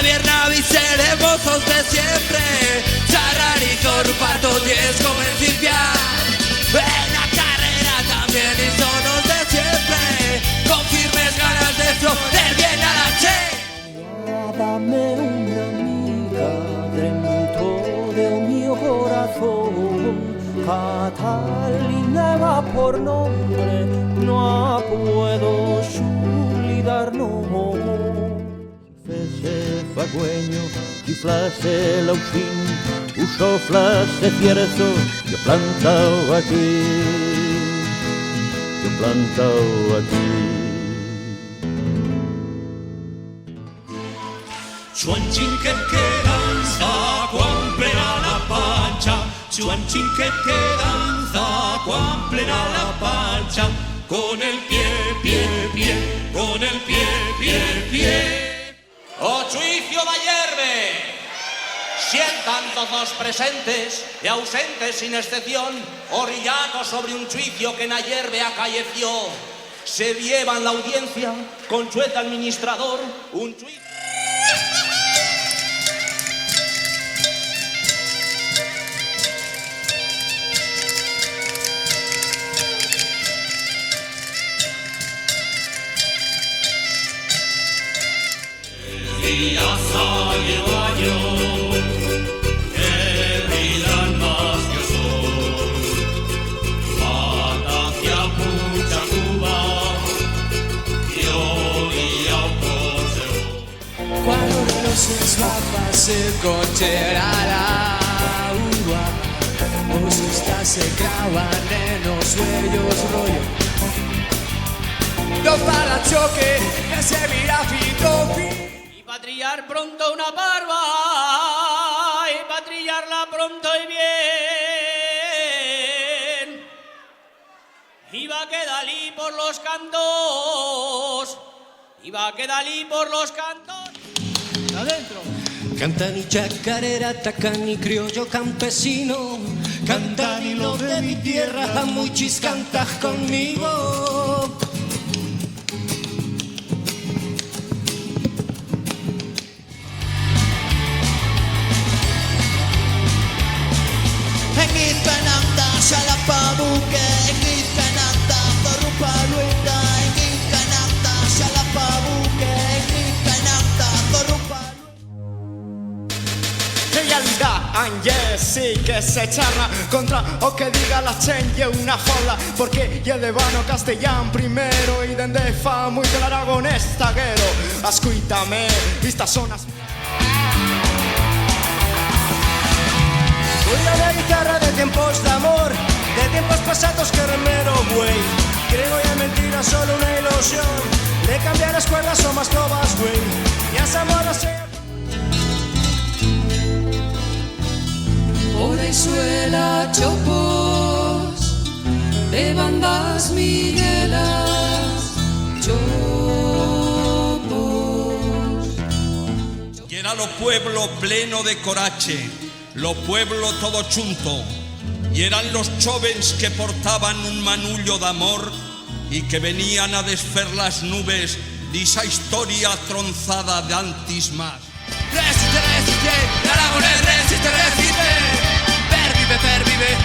Biernavi seremos los de siempre. Sarrarizor, parto 10 como en Silvia. En la carrera también y son los de siempre. Con firmes ganas de florecer bien a la che. Dame una amiga dentro del mio corazón. Catalina va por nombre, no puedo olvidar no. Fese fagüeño, chiflase lauchín, uso flase cierzo, yo plantao aquí, yo plantao aquí. Chuanchin que danza, cuan plena la pancha. Chuanchin que danza, cuan plena la pancha. Con el pie, pie, pie, con el pie, pie, pie. ¡O juicio da hierve! Sientan todos presentes y ausentes sin excepción, orillados sobre un juicio que en la hierve acaeció. Se llevan la audiencia, con juez administrador, un juicio. Día sale rayo, que brillan más que sol. Mata hacia mucha Cuba, y hoy a consejo. Cuando los esvapas el coche era la uva, los estas se clavan en los sueños rollo. Dos para choque, que se mira fito Trillar pronto una barba y para trillarla pronto y bien. Iba a quedarli por los cantos, iba a quedarli por los cantos. Adentro. Cantan y chacarera, tacan y criollo campesino. Cantan y los de mi tierra, muchis cantas conmigo. Kananta Shalapabuke, Kananta Torupaluenda, Kananta Shalapabuke, Kananta Torupaluenda. Realidad, Ángel sí que se charra contra o que diga la chenye una jola, porque ya de vano castellán primero y dende fa muy del aragonés taguero. Ascuítame, estas zonas. Una guitarra de tiempos de amor, de tiempos pasados que remero, güey. Creo ya mentira, solo una ilusión. De cambiar las cuerdas o más trovas, güey. Y a esa moda sea. Orezuela chopos, de bandas miguelas, chopos. Y era lo pueblo pleno de corache, lo pueblo todo chunto, y eran los jóvenes que portaban un manullo de amor y que venían a desfer las nubes de esa historia tronzada de antis más. Resiste, resiste, el Aragonés resiste, resiste. Pervive, pervive.